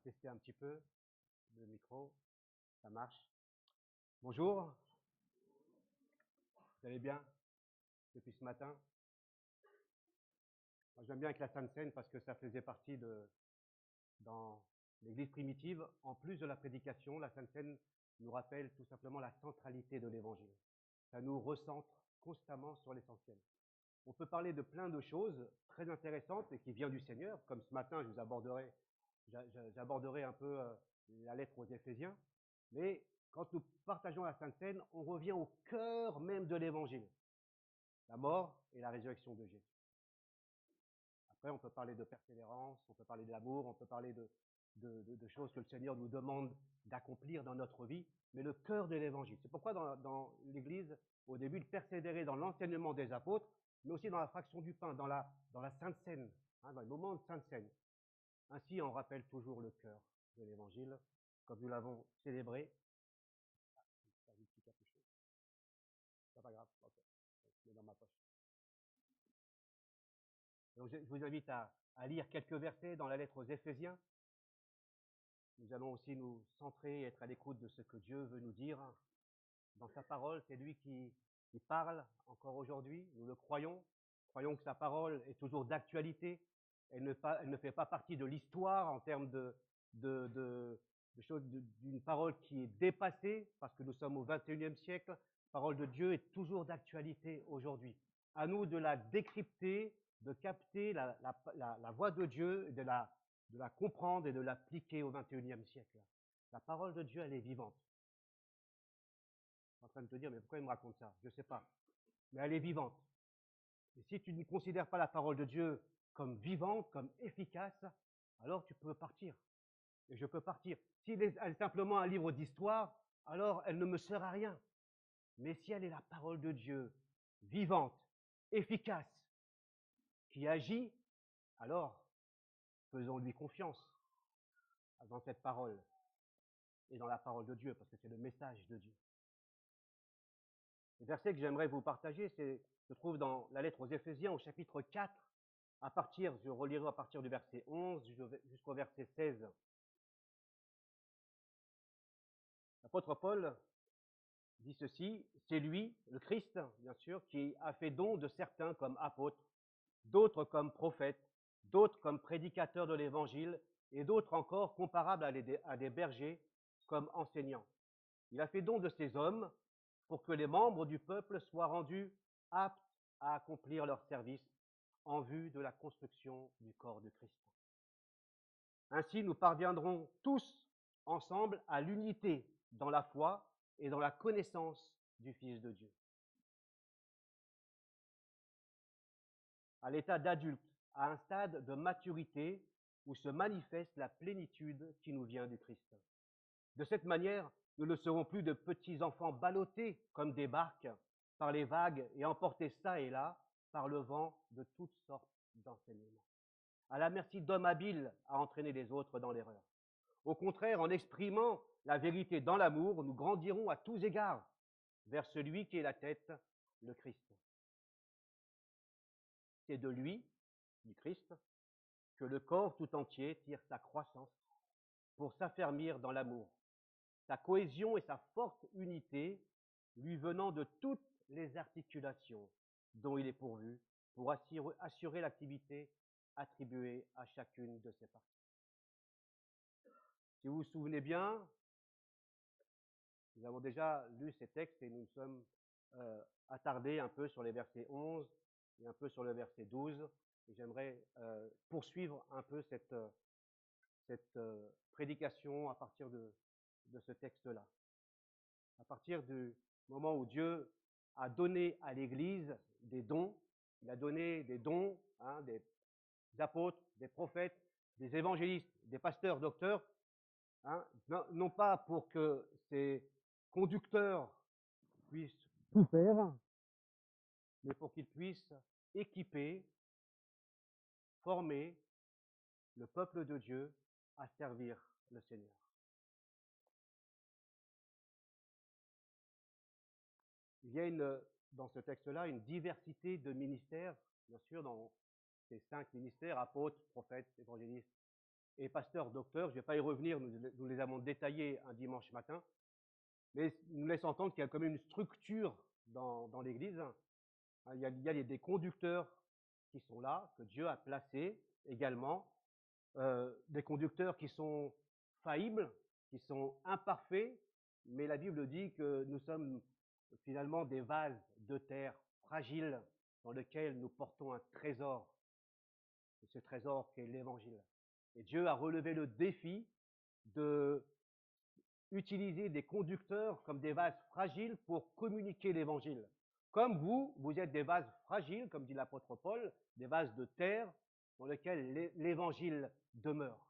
tester un petit peu le micro. Ça marche. Bonjour. Vous allez bien depuis ce matin? J'aime bien avec la Sainte Seine parce que ça faisait partie dans l'Église primitive. En plus de la prédication, la Sainte Seine nous rappelle tout simplement la centralité de l'Évangile. Ça nous recentre constamment sur l'essentiel. On peut parler de plein de choses très intéressantes et qui viennent du Seigneur, comme ce matin, j'aborderai un peu la lettre aux Éphésiens. Mais quand nous partageons la Sainte Seine, on revient au cœur même de l'Évangile, la mort et la résurrection de Jésus. Après, on peut parler de persévérance, on peut parler de l'amour, on peut parler de choses que le Seigneur nous demande d'accomplir dans notre vie, mais le cœur de l'Évangile. C'est pourquoi dans l'Église, au début, il persévérait dans l'enseignement des apôtres, mais aussi dans la fraction du pain, dans la Sainte Seine, dans les moments de Sainte Seine. Ainsi, on rappelle toujours le cœur de l'Évangile, comme nous l'avons célébré. Ça dit petit capuchon. C'est pas grave, ok. Je mets dans ma poche. Donc, je vous invite à lire quelques versets dans la lettre aux Éphésiens. Nous allons aussi nous centrer et être à l'écoute de ce que Dieu veut nous dire dans sa parole. C'est lui qui parle encore aujourd'hui. Nous le croyons. Croyons que sa parole est toujours d'actualité. Elle ne fait pas partie de l'histoire en termes de choses, d'une parole qui est dépassée, parce que nous sommes au XXIe siècle. La parole de Dieu est toujours d'actualité aujourd'hui. À nous de la décrypter, de capter la voix de Dieu, de la comprendre et de l'appliquer au XXIe siècle. La parole de Dieu, elle est vivante. Je suis en train de te dire, mais pourquoi il me raconte ça? Je ne sais pas. Mais elle est vivante. Et si tu ne considères pas la parole de Dieu comme vivante, comme efficace, alors tu peux partir. Et je peux partir. Si elle est simplement un livre d'histoire, alors elle ne me sert à rien. Mais si elle est la parole de Dieu, vivante, efficace, qui agit, alors faisons-lui confiance dans cette parole et dans la parole de Dieu, parce que c'est le message de Dieu. Le verset que j'aimerais vous partager, se trouve dans la lettre aux Éphésiens au chapitre 4, je relirai à partir du verset 11 jusqu'au verset 16. L'apôtre Paul dit ceci: c'est lui, le Christ, bien sûr, qui a fait don de certains comme apôtres, d'autres comme prophètes, d'autres comme prédicateurs de l'évangile, et d'autres encore comparables à des bergers comme enseignants. Il a fait don de ces hommes pour que les membres du peuple soient rendus aptes à accomplir leur service en vue de la construction du corps de Christ. Ainsi, nous parviendrons tous ensemble à l'unité dans la foi et dans la connaissance du Fils de Dieu. À l'état d'adulte, à un stade de maturité où se manifeste la plénitude qui nous vient du Christ. De cette manière, nous ne serons plus de petits enfants ballottés comme des barques par les vagues et emportés çà et là par le vent de toutes sortes d'enseignements, à la merci d'hommes habiles à entraîner les autres dans l'erreur. Au contraire, en exprimant la vérité dans l'amour, nous grandirons à tous égards vers celui qui est la tête, le Christ. C'est de lui, du Christ, que le corps tout entier tire sa croissance pour s'affermir dans l'amour, sa cohésion et sa forte unité lui venant de toutes les articulations dont il est pourvu pour assurer l'activité attribuée à chacune de ses parties. Si vous vous souvenez bien, nous avons déjà lu ces textes et nous nous sommes attardés un peu sur les versets 11 et un peu sur le verset 12. Et j'aimerais poursuivre un peu cette prédication à partir de ce texte-là. À partir du moment où Dieu a donné à l'Église des dons, il a donné des dons, des apôtres, des prophètes, des évangélistes, des pasteurs, docteurs, non pas pour que ces conducteurs puissent tout faire, mais pour qu'ils puissent équiper, former le peuple de Dieu à servir le Seigneur. Il y a dans ce texte-là une diversité de ministères, bien sûr, dans ces 5 ministères, apôtres, prophètes, évangélistes, et pasteur, docteur. Je ne vais pas y revenir, nous les avons détaillés un dimanche matin, mais nous laisse entendre qu'il y a quand même une structure dans l'Église. Il y a des conducteurs qui sont là, que Dieu a placés également, des conducteurs qui sont faillibles, qui sont imparfaits, mais la Bible dit que nous sommes finalement des vases de terre fragiles dans lesquels nous portons un trésor. Et ce trésor qui est l'Évangile. Et Dieu a relevé le défi de utiliser des conducteurs comme des vases fragiles pour communiquer l'Évangile. Comme vous êtes des vases fragiles, comme dit l'apôtre Paul, des vases de terre dans lesquels l'Évangile demeure.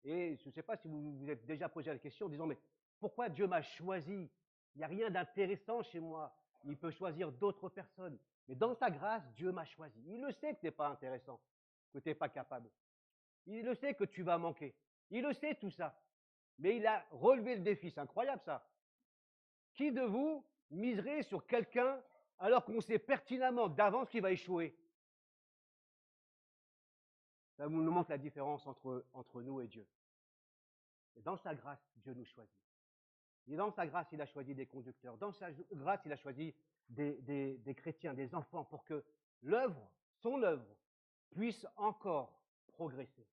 Et je ne sais pas si vous vous êtes déjà posé la question en disant, mais pourquoi Dieu m'a choisi? Il n'y a rien d'intéressant chez moi. Il peut choisir d'autres personnes. Mais dans sa grâce, Dieu m'a choisi. Il le sait que tu n'es pas intéressant, que tu n'es pas capable. Il le sait que tu vas manquer. Il le sait tout ça. Mais il a relevé le défi. C'est incroyable ça. Qui de vous miserait sur quelqu'un alors qu'on sait pertinemment d'avance qu'il va échouer? Ça nous montre la différence entre nous et Dieu. Et dans sa grâce, Dieu nous choisit. Et dans sa grâce, il a choisi des conducteurs. Dans sa grâce, il a choisi des chrétiens, des enfants, pour que l'œuvre, son œuvre, puisse encore progresser.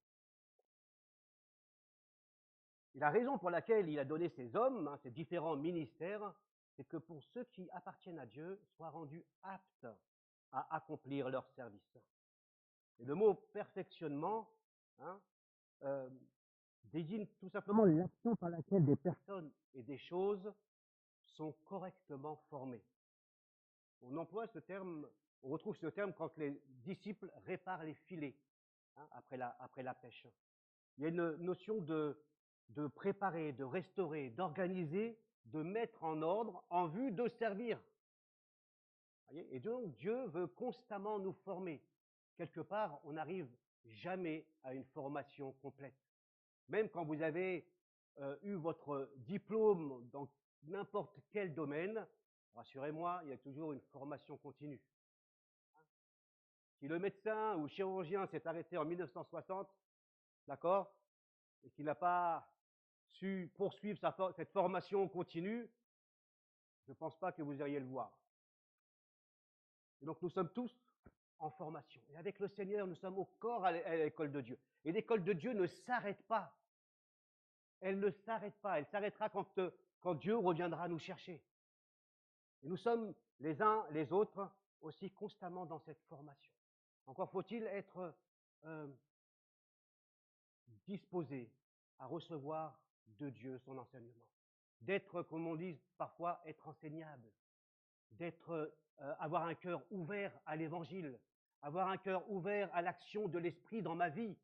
Et la raison pour laquelle il a donné ces hommes, ces différents ministères, c'est que pour ceux qui appartiennent à Dieu, soient rendus aptes à accomplir leur service. Et le mot perfectionnement désigne tout simplement l'action par laquelle des personnes et des choses sont correctement formées. On emploie ce terme, on retrouve ce terme quand les disciples réparent les filets après la pêche. Il y a une notion de préparer, de restaurer, d'organiser, de mettre en ordre en vue de servir. Et donc Dieu veut constamment nous former. Quelque part, on n'arrive jamais à une formation complète. Même quand vous avez eu votre diplôme dans n'importe quel domaine, rassurez-moi, il y a toujours une formation continue. Si le médecin ou le chirurgien s'est arrêté en 1960, d'accord, et qu'il n'a pas su poursuivre cette formation continue, je ne pense pas que vous iriez le voir. Et donc nous sommes tous en formation. Et avec le Seigneur, nous sommes au corps à l'école de Dieu. Et l'école de Dieu ne s'arrête pas. Elle ne s'arrête pas. Elle s'arrêtera quand Dieu reviendra nous chercher. Et nous sommes les uns les autres aussi constamment dans cette formation. Encore faut-il être disposé à recevoir de Dieu son enseignement. D'être, comme on dit parfois, être enseignable. Avoir un cœur ouvert à l'évangile. Avoir un cœur ouvert à l'action de l'esprit dans ma vie.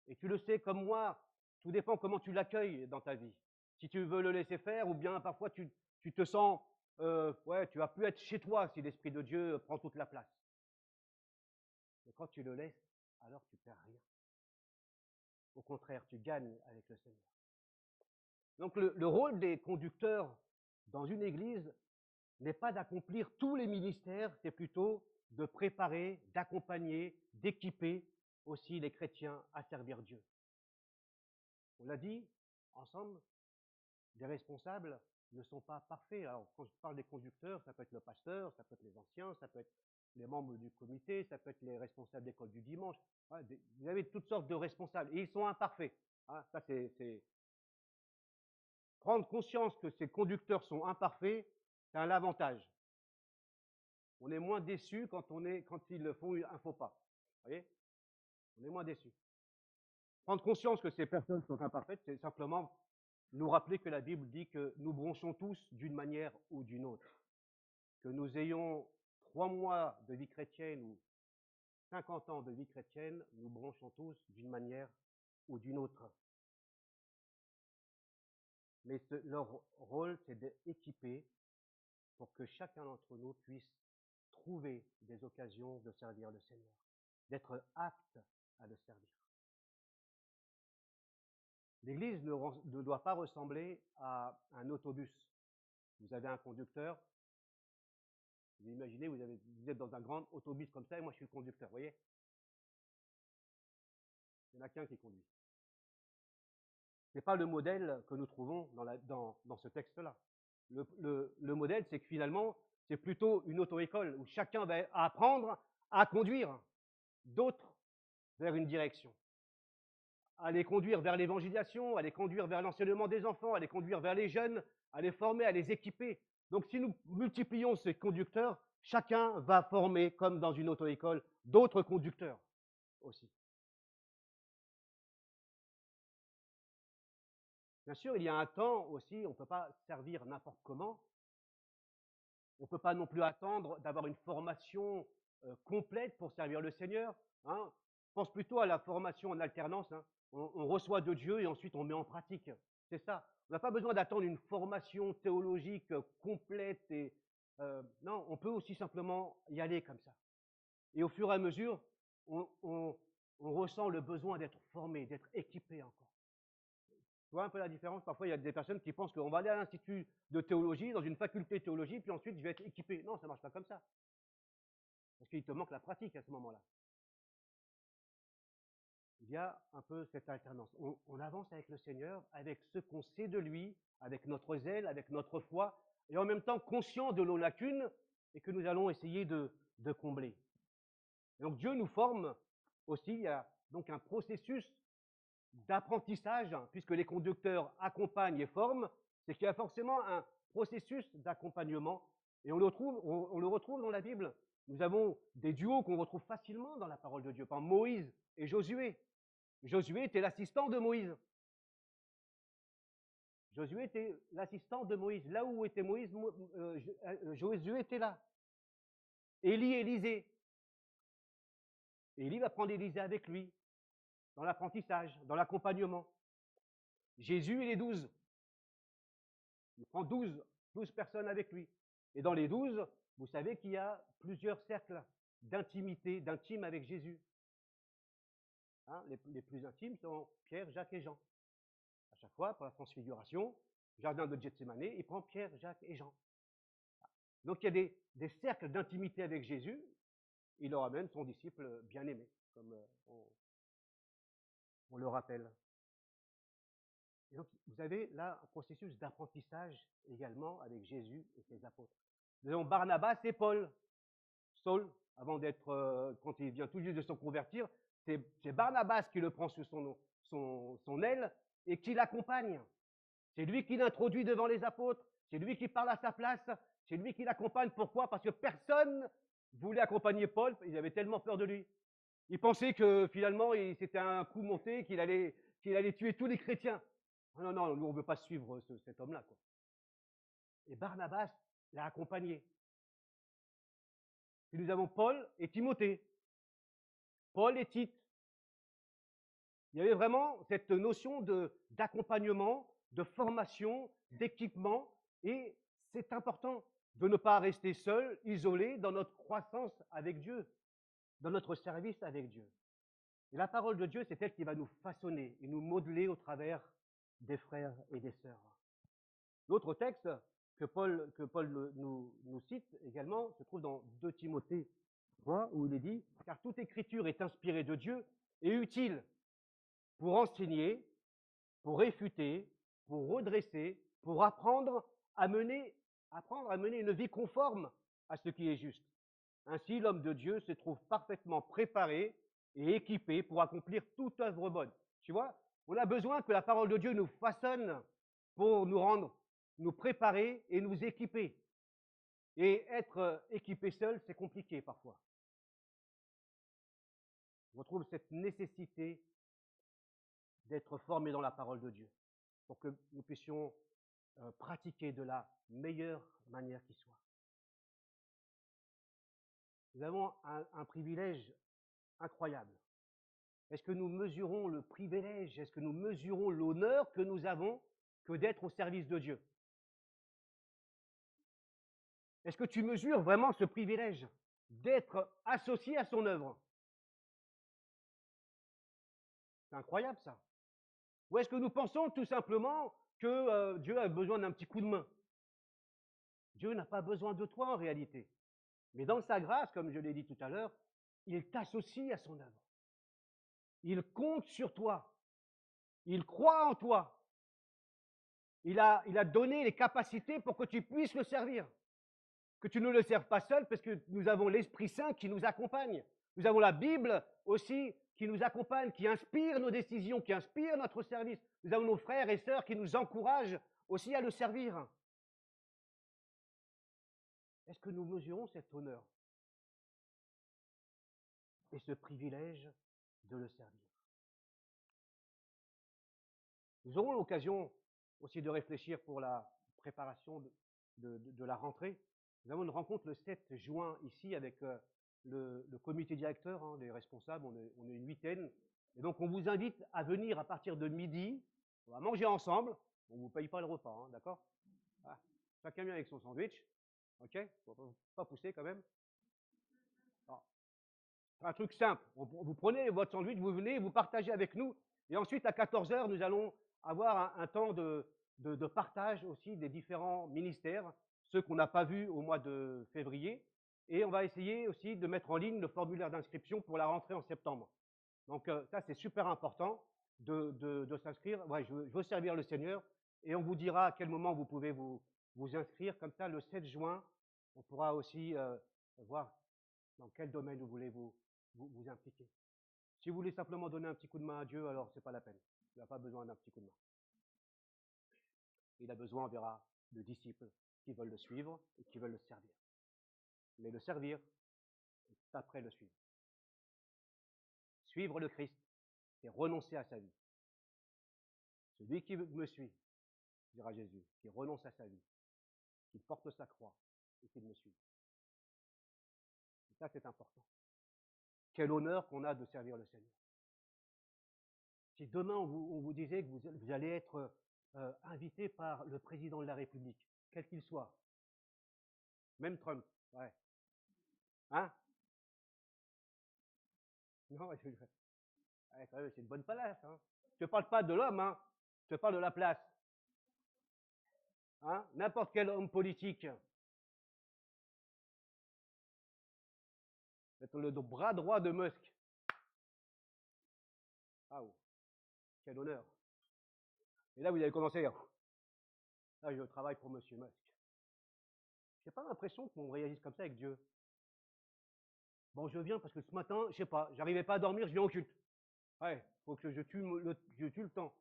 Et tu le sais comme moi, tout dépend comment tu l'accueilles dans ta vie. Si tu veux le laisser faire, ou bien parfois tu te sens, tu vas plus être chez toi si l'Esprit de Dieu prend toute la place. Mais quand tu le laisses, alors tu perds rien. Au contraire, tu gagnes avec le Seigneur. Donc le rôle des conducteurs dans une église n'est pas d'accomplir tous les ministères, c'est plutôt de préparer, d'accompagner, d'équiper aussi les chrétiens à servir Dieu. On l'a dit ensemble, les responsables ne sont pas parfaits. Alors, quand je parle des conducteurs, ça peut être le pasteur, ça peut être les anciens, ça peut être les membres du comité, ça peut être les responsables d'école du dimanche. Vous avez toutes sortes de responsables et ils sont imparfaits. Ça, c'est prendre conscience que ces conducteurs sont imparfaits, c'est un avantage. On est moins déçu quand ils font un faux pas. Vous voyez? On est moins déçu. Prendre conscience que ces personnes sont imparfaites, c'est simplement nous rappeler que la Bible dit que nous bronchons tous d'une manière ou d'une autre. Que nous ayons 3 mois de vie chrétienne ou 50 ans de vie chrétienne, nous bronchons tous d'une manière ou d'une autre. Mais leur rôle, c'est d'équiper pour que chacun d'entre nous puisse trouver des occasions de servir le Seigneur, d'être apte à le servir. L'Église ne doit pas ressembler à un autobus. Vous avez un conducteur, vous imaginez, vous êtes dans un grand autobus comme ça et moi je suis le conducteur, vous voyez? Il n'y en a qu'un qui conduit. Ce n'est pas le modèle que nous trouvons dans ce texte-là. Le modèle, c'est que finalement, c'est plutôt une auto-école où chacun va apprendre à conduire d'autres vers une direction, à les conduire vers l'évangélisation, à les conduire vers l'enseignement des enfants, à les conduire vers les jeunes, à les former, à les équiper. Donc si nous multiplions ces conducteurs, chacun va former, comme dans une auto-école, d'autres conducteurs aussi. Bien sûr, il y a un temps aussi, on ne peut pas servir n'importe comment. On ne peut pas non plus attendre d'avoir une formation complète pour servir le Seigneur. Hein. Pense plutôt à la formation en alternance. Hein. On reçoit de Dieu et ensuite on met en pratique. C'est ça. On n'a pas besoin d'attendre une formation théologique complète. Non, on peut aussi simplement y aller comme ça. Et au fur et à mesure, on ressent le besoin d'être formé, d'être équipé encore. Tu vois un peu la différence? Parfois, il y a des personnes qui pensent qu'on va aller à l'institut de théologie, dans une faculté de théologie, puis ensuite je vais être équipé. Non, ça ne marche pas comme ça. Parce qu'il te manque la pratique à ce moment-là. Il y a un peu cette alternance. On avance avec le Seigneur, avec ce qu'on sait de lui, avec notre zèle, avec notre foi, et en même temps conscient de nos lacunes et que nous allons essayer de combler. Et donc Dieu nous forme aussi, il y a donc un processus d'apprentissage, puisque les conducteurs accompagnent et forment, c'est qu'il y a forcément un processus d'accompagnement. Et on le retrouve dans la Bible. Nous avons des duos qu'on retrouve facilement dans la parole de Dieu, par Moïse et Josué. Josué était l'assistant de Moïse. Josué était l'assistant de Moïse. Là où était Moïse, Josué était là. Élie, Élisée. Élie va prendre Élisée avec lui, dans l'apprentissage, dans l'accompagnement. Jésus et les 12. Il prend 12 personnes avec lui. Et dans les 12, vous savez qu'il y a plusieurs cercles d'intimité, d'intime avec Jésus. Hein, les plus intimes sont Pierre, Jacques et Jean. À chaque fois, pour la transfiguration, jardin de Gethsémane, il prend Pierre, Jacques et Jean. Donc il y a des cercles d'intimité avec Jésus. Il leur amène son disciple bien-aimé, comme on le rappelle. Et donc, vous avez là un processus d'apprentissage également avec Jésus et ses apôtres. Nous avons Barnabas et Paul. Saul, avant d'être, quand il vient tout juste de se convertir, c'est Barnabas qui le prend sous son aile et qui l'accompagne. C'est lui qui l'introduit devant les apôtres, c'est lui qui parle à sa place, c'est lui qui l'accompagne. Pourquoi? Parce que personne voulait accompagner Paul, il avait tellement peur de lui. Il pensait que finalement, c'était un coup monté, qu'il allait tuer tous les chrétiens. Non, non, nous on ne veut pas suivre cet homme-là. Et Barnabas l'a accompagné. Puis nous avons Paul et Timothée. Paul et Tite. Il y avait vraiment cette notion d'accompagnement, de formation, d'équipement, et c'est important de ne pas rester seul, isolé dans notre croissance avec Dieu, dans notre service avec Dieu. Et la parole de Dieu, c'est elle qui va nous façonner et nous modeler au travers des frères et des sœurs. L'autre texte que Paul nous cite également se trouve dans 2 Timothée 3, où il est dit « Car toute écriture est inspirée de Dieu et utile pour enseigner, pour réfuter, pour redresser, pour apprendre à mener une vie conforme à ce qui est juste. Ainsi, l'homme de Dieu se trouve parfaitement préparé et équipé pour accomplir toute œuvre bonne. » Tu vois, on a besoin que la parole de Dieu nous façonne pour nous préparer et nous équiper. Et être équipé seul, c'est compliqué parfois. On retrouve cette nécessité d'être formé dans la parole de Dieu pour que nous puissions pratiquer de la meilleure manière qui soit. Nous avons un privilège incroyable. Est-ce que nous mesurons le privilège, est-ce que nous mesurons l'honneur que nous avons que d'être au service de Dieu? Est-ce que tu mesures vraiment ce privilège d'être associé à son œuvre? C'est incroyable ça. Ou est-ce que nous pensons tout simplement que Dieu a besoin d'un petit coup de main? Dieu n'a pas besoin de toi en réalité. Mais dans sa grâce, comme je l'ai dit tout à l'heure, il t'associe à son œuvre. Il compte sur toi. Il croit en toi. il a donné les capacités pour que tu puisses le servir. Que tu ne le serves pas seul, parce que nous avons l'Esprit Saint qui nous accompagne. Nous avons la Bible aussi qui nous accompagne, qui inspire nos décisions, qui inspire notre service. Nous avons nos frères et sœurs qui nous encouragent aussi à le servir. Est-ce que nous mesurons cet honneur et ce privilège de le servir? Nous aurons l'occasion aussi de réfléchir pour la préparation de la rentrée. Nous avons une rencontre le 7 juin ici avec le comité directeur, hein, les responsables, on est une huitaine. Et donc on vous invite à venir à partir de midi, on va manger ensemble, on ne vous paye pas le repas, hein, d'accord? Ah, chacun vient avec son sandwich, ok? Faut pas pousser quand même. C'est un truc simple, vous prenez votre sandwich, vous venez, vous partagez avec nous, et ensuite à 14 h, nous allons avoir un temps de partage aussi des différents ministères, ceux qu'on n'a pas vus au mois de février, et on va essayer aussi de mettre en ligne le formulaire d'inscription pour la rentrée en septembre. Donc ça, c'est super important de s'inscrire. Ouais, je veux servir le Seigneur, et on vous dira à quel moment vous pouvez vous inscrire. Comme ça, le 7 juin, on pourra aussi voir dans quel domaine vous voulez vous impliquer. Si vous voulez simplement donner un petit coup de main à Dieu, alors ce n'est pas la peine. Il n'a pas besoin d'un petit coup de main. Il a besoin, on verra, de disciples qui veulent le suivre et qui veulent le servir. Mais le servir, c'est après le suivre. Suivre le Christ, c'est renoncer à sa vie. Celui qui me suit, dira Jésus, qui renonce à sa vie, qui porte sa croix et qui me suit. Et ça, c'est important. Quel honneur qu'on a de servir le Seigneur. Si demain on vous disait que vous allez être invité par le président de la République, quel qu'il soit, même Trump, ouais. Hein? Non, ouais, c'est une bonne place. Hein. Je ne parle pas de l'homme, hein. Je te parle de la place. Hein? N'importe quel homme politique. Être le bras droit de Musk. Ah, oh, quel honneur. Et là, vous avez commencé à dire, là, je travaille pour M. Musk. Je n'ai pas l'impression qu'on réagisse comme ça avec Dieu. Bon, je viens parce que ce matin, je ne sais pas, j'arrivais pas à dormir, je viens au culte. Ouais, il faut que je tue le temps.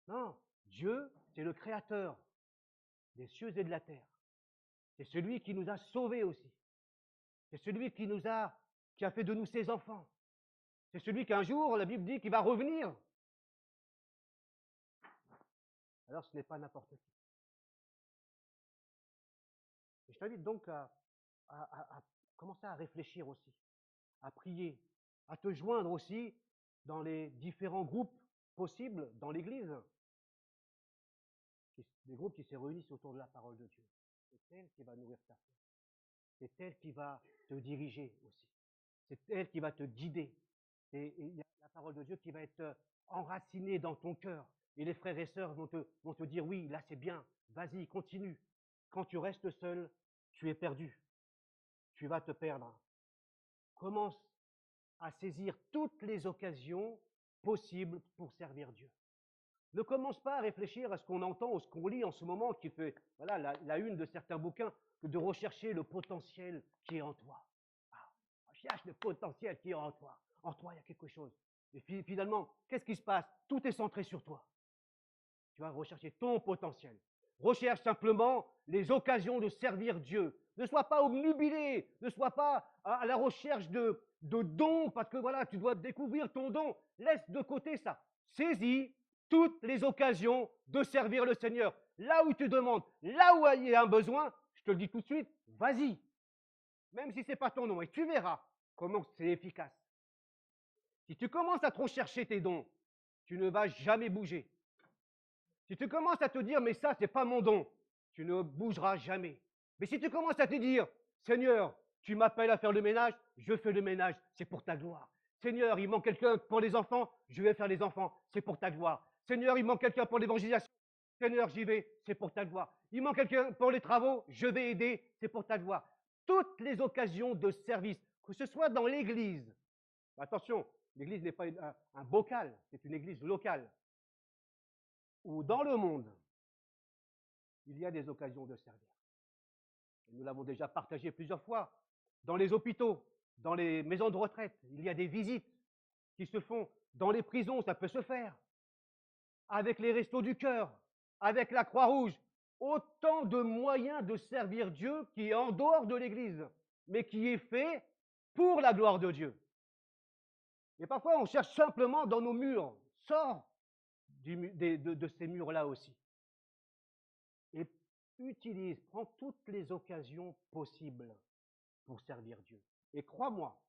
Non, Dieu, c'est le créateur des cieux et de la terre. C'est celui qui nous a sauvés aussi. C'est celui qui a fait de nous ses enfants. C'est celui qu'un jour, la Bible dit qu'il va revenir. Alors ce n'est pas n'importe qui. Et je t'invite donc à commencer à réfléchir aussi, à prier, à te joindre aussi dans les différents groupes possibles dans l'Église. Des groupes qui se réunissent autour de la parole de Dieu. C'est elle qui va nourrir ta foi. C'est elle qui va te diriger aussi. C'est elle qui va te guider. Et il y a la parole de Dieu qui va être enracinée dans ton cœur. Et les frères et sœurs vont te dire, oui, là c'est bien, vas-y, continue. Quand tu restes seul, tu es perdu. Tu vas te perdre. Commence à saisir toutes les occasions possibles pour servir Dieu. Ne commence pas à réfléchir à ce qu'on entend ou ce qu'on lit en ce moment qui fait voilà, la une de certains bouquins, que de rechercher le potentiel qui est en toi. Ah, recherche le potentiel qui est en toi. En toi, il y a quelque chose. Et puis, finalement, qu'est-ce qui se passe? Tout est centré sur toi. Tu vas rechercher ton potentiel. Recherche simplement les occasions de servir Dieu. Ne sois pas obnubilé, ne sois pas à la recherche de dons, parce que voilà, tu dois découvrir ton don. Laisse de côté ça. Saisis toutes les occasions de servir le Seigneur. Là où tu demandes, là où il y a un besoin, je te le dis tout de suite, vas-y. Même si ce n'est pas ton nom. Et tu verras comment c'est efficace. Si tu commences à trop chercher tes dons, tu ne vas jamais bouger. Si tu commences à te dire, mais ça, c'est pas mon don, tu ne bougeras jamais. Mais si tu commences à te dire, Seigneur, tu m'appelles à faire le ménage, je fais le ménage, c'est pour ta gloire. Seigneur, il manque quelqu'un pour les enfants, je vais faire les enfants, c'est pour ta gloire. Seigneur, il manque quelqu'un pour l'évangélisation, Seigneur, j'y vais, c'est pour ta gloire. Il manque quelqu'un pour les travaux, je vais aider, c'est pour ta gloire. Toutes les occasions de service, que ce soit dans l'église. Attention, l'église n'est pas un bocal, c'est une église locale. Ou dans le monde, il y a des occasions de servir. Et nous l'avons déjà partagé plusieurs fois. Dans les hôpitaux, dans les maisons de retraite, il y a des visites qui se font. Dans les prisons, ça peut se faire. Avec les restos du cœur, avec la Croix-Rouge. Autant de moyens de servir Dieu qui est en dehors de l'Église, mais qui est fait pour la gloire de Dieu. Et parfois, on cherche simplement dans nos murs. Sors de ces murs-là aussi. Et prends toutes les occasions possibles pour servir Dieu. Et crois-moi,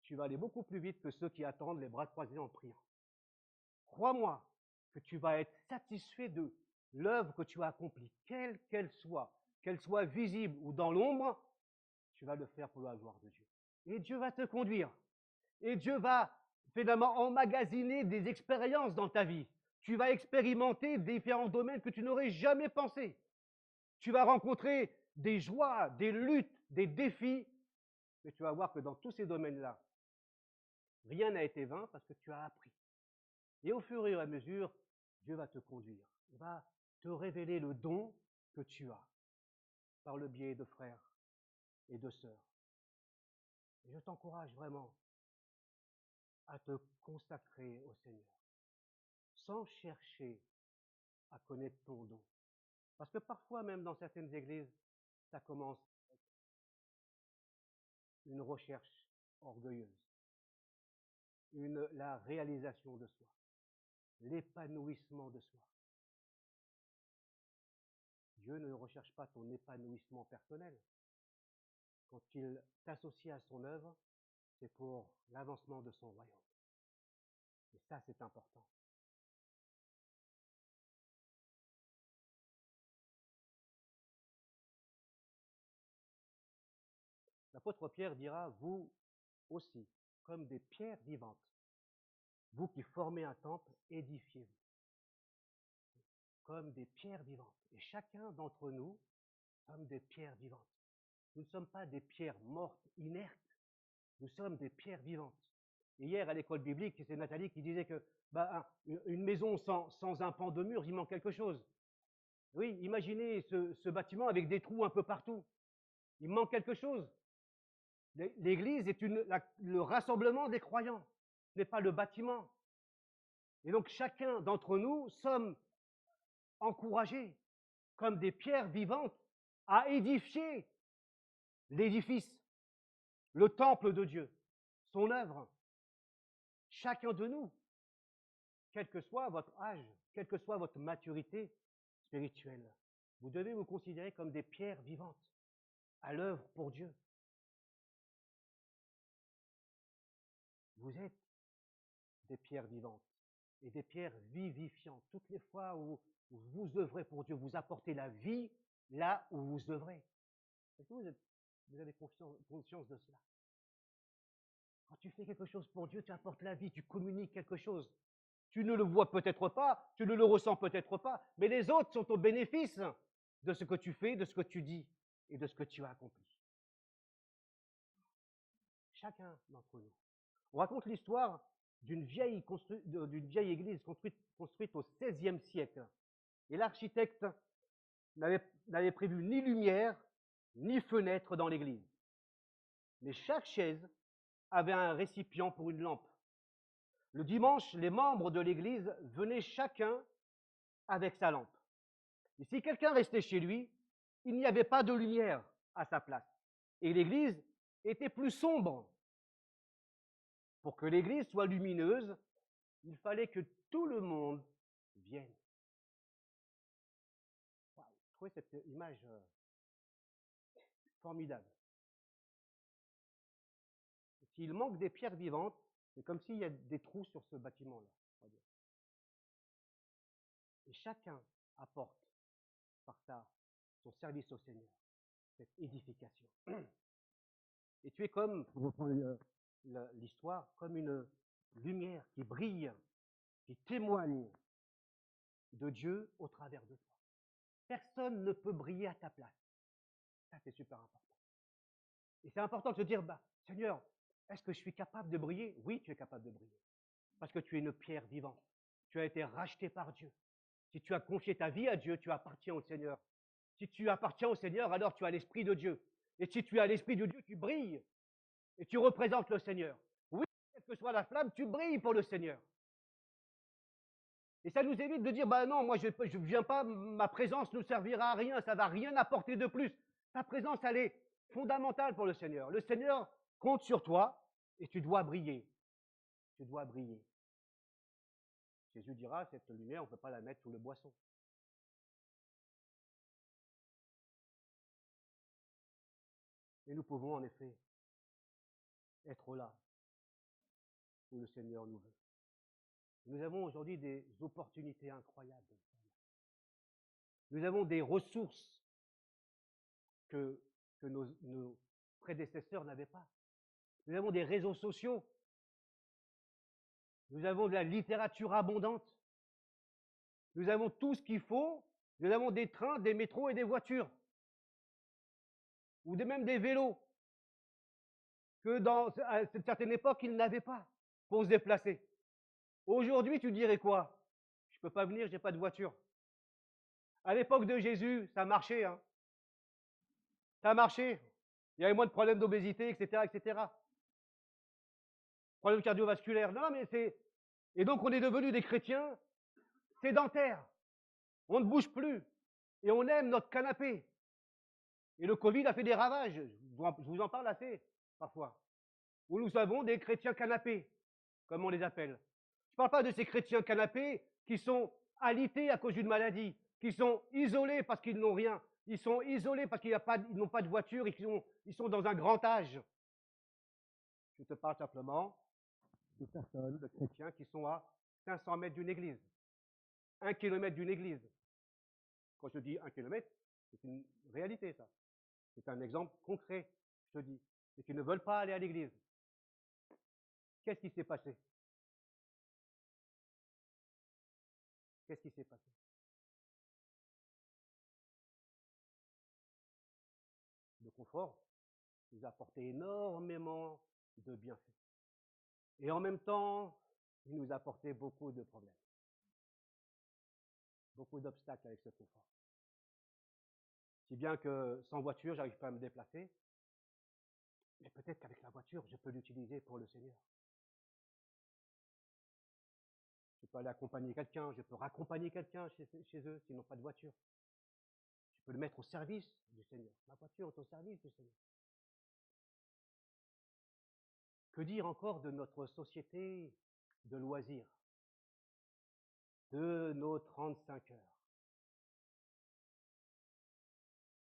tu vas aller beaucoup plus vite que ceux qui attendent les bras croisés en priant. Crois-moi que tu vas être satisfait de l'œuvre que tu as accomplie, quelle qu'elle soit visible ou dans l'ombre, tu vas le faire pour la gloire de Dieu. Et Dieu va te conduire. Et Dieu va finalement emmagasiner des expériences dans ta vie. Tu vas expérimenter différents domaines que tu n'aurais jamais pensé. Tu vas rencontrer des joies, des luttes, des défis, mais tu vas voir que dans tous ces domaines-là, rien n'a été vain parce que tu as appris. Et au fur et à mesure, Dieu va te conduire. Il va te révéler le don que tu as par le biais de frères et de sœurs. Et je t'encourage vraiment à te consacrer au Seigneur, sans chercher à connaître ton don. Parce que parfois, même dans certaines églises, ça commence avec une recherche orgueilleuse, la réalisation de soi, l'épanouissement de soi. Dieu ne recherche pas ton épanouissement personnel. Quand il t'associe à son œuvre, c'est pour l'avancement de son royaume. Et ça, c'est important. L'apôtre Pierre dira, vous aussi, comme des pierres vivantes, vous qui formez un temple, édifiez-vous. Comme des pierres vivantes. Et chacun d'entre nous sommes des pierres vivantes. Nous ne sommes pas des pierres mortes, inertes. Nous sommes des pierres vivantes. Et hier, à l'école biblique, c'est Nathalie qui disait que une maison sans un pan de mur, il manque quelque chose. Oui, imaginez ce bâtiment avec des trous un peu partout. Il manque quelque chose. L'Église est le rassemblement des croyants, ce n'est pas le bâtiment. Et donc chacun d'entre nous sommes encouragés comme des pierres vivantes à édifier l'édifice, le temple de Dieu, son œuvre. Chacun de nous, quel que soit votre âge, quelle que soit votre maturité spirituelle, vous devez vous considérer comme des pierres vivantes à l'œuvre pour Dieu. Vous êtes des pierres vivantes et des pierres vivifiantes. Toutes les fois où vous œuvrez pour Dieu, vous apportez la vie là où vous œuvrez. Est-ce que vous avez conscience de cela? Quand tu fais quelque chose pour Dieu, tu apportes la vie, tu communiques quelque chose. Tu ne le vois peut-être pas, tu ne le ressens peut-être pas, mais les autres sont au bénéfice de ce que tu fais, de ce que tu dis et de ce que tu as accompli. Chacun d'entre nous. On raconte l'histoire d'une vieille église construite au XVIe siècle. Et l'architecte n'avait prévu ni lumière, ni fenêtre dans l'église. Mais chaque chaise avait un récipient pour une lampe. Le dimanche, les membres de l'église venaient chacun avec sa lampe. Et si quelqu'un restait chez lui, il n'y avait pas de lumière à sa place. Et l'église était plus sombre. Pour que l'église soit lumineuse, il fallait que tout le monde vienne. Wow, je trouvais cette image formidable. S'il manque des pierres vivantes, c'est comme s'il y a des trous sur ce bâtiment-là. Et chacun apporte par son service au Seigneur cette édification. Et tu es comme, pour reprendre l'histoire, comme une lumière qui brille, qui témoigne de Dieu au travers de toi. Personne ne peut briller à ta place. Ça, c'est super important. Et c'est important de se dire, Seigneur, est-ce que je suis capable de briller? Oui, tu es capable de briller. Parce que tu es une pierre vivante. Tu as été racheté par Dieu. Si tu as confié ta vie à Dieu, tu appartiens au Seigneur. Si tu appartiens au Seigneur, alors tu as l'Esprit de Dieu. Et si tu as l'Esprit de Dieu, tu brilles et tu représentes le Seigneur. Oui, quelle que soit la flamme, tu brilles pour le Seigneur. Et ça nous évite de dire, bah non, moi je ne viens pas, ma présence ne servira à rien, ça ne va rien apporter de plus. Ta présence, elle est fondamentale pour le Seigneur. Le Seigneur compte sur toi et tu dois briller. Tu dois briller. Jésus dira, cette lumière, on ne peut pas la mettre sous le boisseau. Et nous pouvons en effet être là où le Seigneur nous veut. Nous avons aujourd'hui des opportunités incroyables. Nous avons des ressources que nos prédécesseurs n'avaient pas. Nous avons des réseaux sociaux. Nous avons de la littérature abondante. Nous avons tout ce qu'il faut. Nous avons des trains, des métros et des voitures. Ou même des vélos. Que à une certaine époque, ils n'avaient pas pour se déplacer. Aujourd'hui, tu dirais quoi? Je ne peux pas venir, je n'ai pas de voiture. À l'époque de Jésus, ça marchait. Hein. Ça marchait. Il y avait moins de problèmes d'obésité, etc., etc. Problèmes cardiovasculaires. Non, mais c'est... Et donc, on est devenus des chrétiens sédentaires. On ne bouge plus. Et on aime notre canapé. Et le Covid a fait des ravages. Je vous en parle assez, parfois. Où nous avons des chrétiens canapés, comme on les appelle. Je ne parle pas de ces chrétiens canapés qui sont alités à cause d'une maladie, qui sont isolés parce qu'ils n'ont rien. Ils sont isolés parce qu'ils n'ont pas de voiture et ils sont dans un grand âge. Je te parle simplement de personnes, de chrétiens qui sont à 500 mètres d'une église, 1 kilomètre d'une église. Quand je dis 1 kilomètre, c'est une réalité, ça. C'est un exemple concret, je te dis. Et qui ne veulent pas aller à l'église. Qu'est-ce qui s'est passé? Qu'est-ce qui s'est passé? Le confort nous a apporté énormément de bienfaits. Et en même temps, il nous a apporté beaucoup de problèmes. Beaucoup d'obstacles avec ce confort. Si bien que sans voiture, j'arrive pas à me déplacer. Mais peut-être qu'avec la voiture, je peux l'utiliser pour le Seigneur. Je peux aller accompagner quelqu'un, je peux raccompagner quelqu'un chez eux s'ils n'ont pas de voiture. Je peux le mettre au service du Seigneur. Ma voiture est au service du Seigneur. Que dire encore de notre société de loisirs, de nos 35 heures?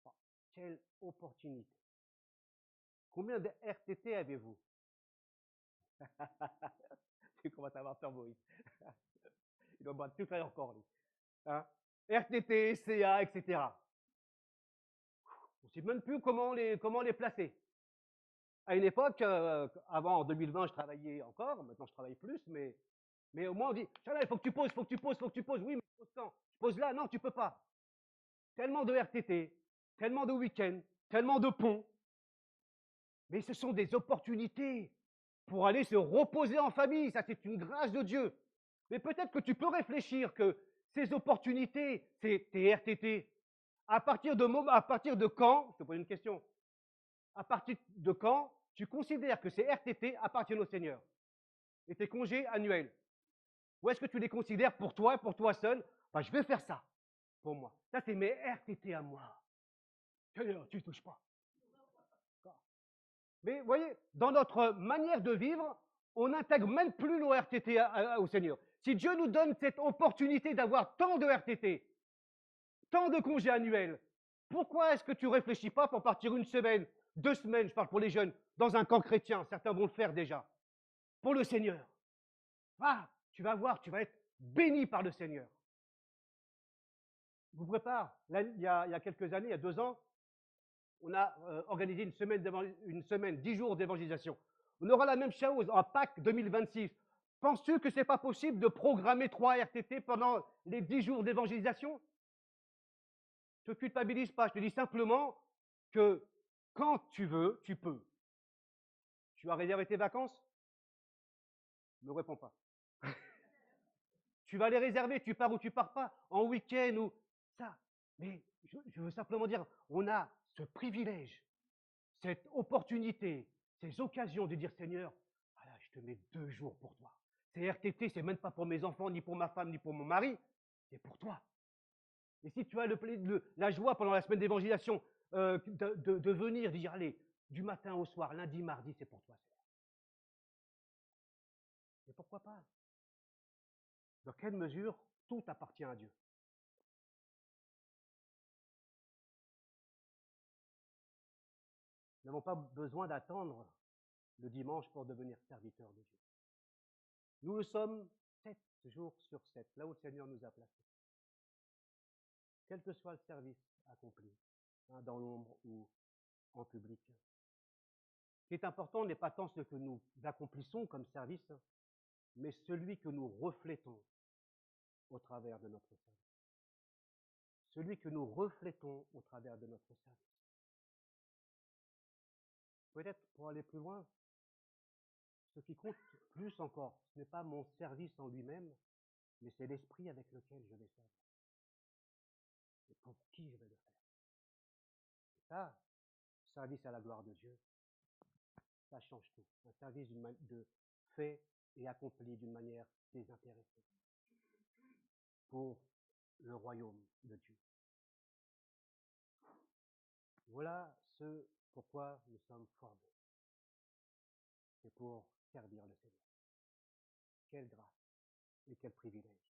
Oh, quelle opportunité! Combien de RTT avez-vous? Tu commences à avoir peur, Moïse. Il doit boire tout faire encore, lui. Hein? RTT, CA, etc. On ne sait même plus comment les placer. À une époque, avant en 2020, je travaillais encore, maintenant je travaille plus, mais au moins on dit, il faut que tu poses, il faut que tu poses, il faut que tu poses. Oui, mais je pose quand? Je pose là, non, tu peux pas. Tellement de RTT, tellement de week-ends, tellement de ponts. Mais ce sont des opportunités pour aller se reposer en famille. Ça, c'est une grâce de Dieu. Mais peut-être que tu peux réfléchir que ces opportunités, c'est tes RTT. À partir de quand, je te pose une question, à partir de quand tu considères que ces RTT appartiennent au Seigneur et tes congés annuels? Ou est-ce que tu les considères pour toi seul? Ben, je vais faire ça pour moi. Ça, c'est mes RTT à moi. Seigneur, tu ne touches pas. Mais vous voyez, dans notre manière de vivre, on n'intègre même plus nos RTT au Seigneur. Si Dieu nous donne cette opportunité d'avoir tant de RTT, tant de congés annuels, pourquoi est-ce que tu ne réfléchis pas pour partir 1 semaine, 2 semaines, je parle pour les jeunes, dans un camp chrétien? Certains vont le faire déjà. Pour le Seigneur. Ah, tu vas voir, tu vas être béni par le Seigneur. Je vous prépare. Là, il y a quelques années, il y a 2 ans, on a organisé une semaine, 10 jours d'évangélisation. On aura la même chose en Pâques 2026. Penses-tu que ce n'est pas possible de programmer 3 RTT pendant les 10 jours d'évangélisation? Je ne te culpabilise pas, je te dis simplement que quand tu veux, tu peux. Tu as réservé tes vacances? Ne réponds pas. Tu vas les réserver, tu pars ou tu pars pas, en week-end ou ça. Mais je veux simplement dire, on a ce privilège, cette opportunité, ces occasions de dire Seigneur, voilà, je te mets 2 jours pour toi. Ces RTT, c'est même pas pour mes enfants, ni pour ma femme, ni pour mon mari, c'est pour toi. Et si tu as la joie pendant la semaine d'évangélisation de venir dire, allez, du matin au soir, lundi, mardi, c'est pour toi, Seigneur. Mais pourquoi pas? Dans quelle mesure tout appartient à Dieu? Nous n'avons pas besoin d'attendre le dimanche pour devenir serviteurs de Dieu. Nous le sommes 7 jours sur 7, là où le Seigneur nous a placés. Quel que soit le service accompli, dans l'ombre ou en public. Ce qui est important n'est pas tant ce que nous accomplissons comme service, mais celui que nous reflétons au travers de notre service. Celui que nous reflétons au travers de notre service. Peut-être pour aller plus loin, ce qui compte plus encore, ce n'est pas mon service en lui-même, mais c'est l'esprit avec lequel je vais servir. Et pour qui je vais le faire. Et ça, service à la gloire de Dieu, ça change tout. Un service fait et accompli d'une manière désintéressée pour le royaume de Dieu. Voilà ce pourquoi nous sommes formés. C'est pour servir le Seigneur. Quelle grâce et quel privilège.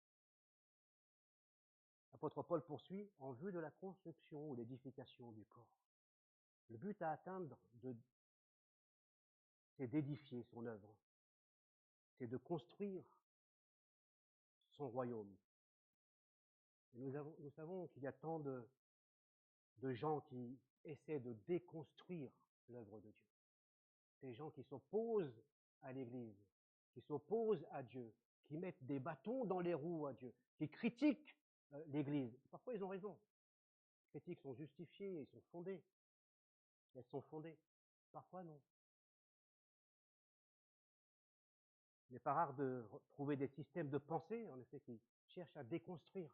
L'apôtre Paul poursuit en vue de la construction ou l'édification du corps. Le but à atteindre, c'est d'édifier son œuvre. C'est de construire son royaume. Et nous savons qu'il y a tant de gens qui essaient de déconstruire l'œuvre de Dieu. Des gens qui s'opposent à l'Église, qui s'opposent à Dieu, qui mettent des bâtons dans les roues à Dieu, qui critiquent l'Église. Parfois, ils ont raison. Les critiques sont justifiées, elles sont fondées. Elles sont fondées. Parfois, non. Il n'est pas rare de trouver des systèmes de pensée, en effet, qui cherchent à déconstruire,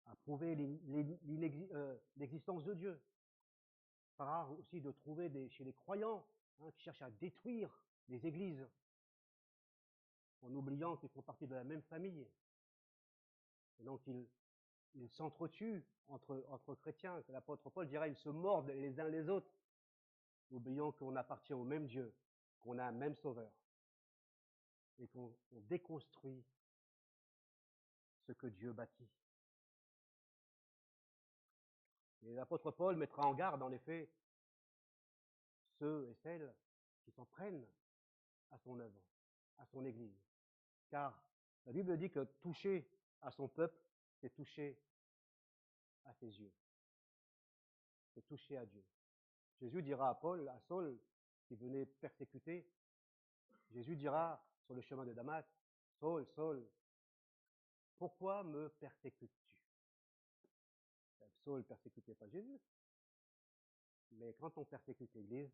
à prouver l'existence de Dieu. Pas rare aussi de trouver chez les croyants qui cherchent à détruire les églises, en oubliant qu'ils font partie de la même famille. Et donc ils s'entretuent entre chrétiens. L'apôtre Paul dirait, ils se mordent les uns les autres, oubliant qu'on appartient au même Dieu, qu'on a un même Sauveur, et qu'on déconstruit ce que Dieu bâtit. Et l'apôtre Paul mettra en garde, en effet, ceux et celles qui s'en prennent à son œuvre, à son Église. Car la Bible dit que toucher à son peuple, c'est toucher à ses yeux. C'est toucher à Dieu. Jésus dira à Saul, qui venait persécuter, Jésus dira sur le chemin de Damas, Saul, Saul, pourquoi me persécutes-tu? Saul ne persécutait pas Jésus, mais quand on persécute l'Église,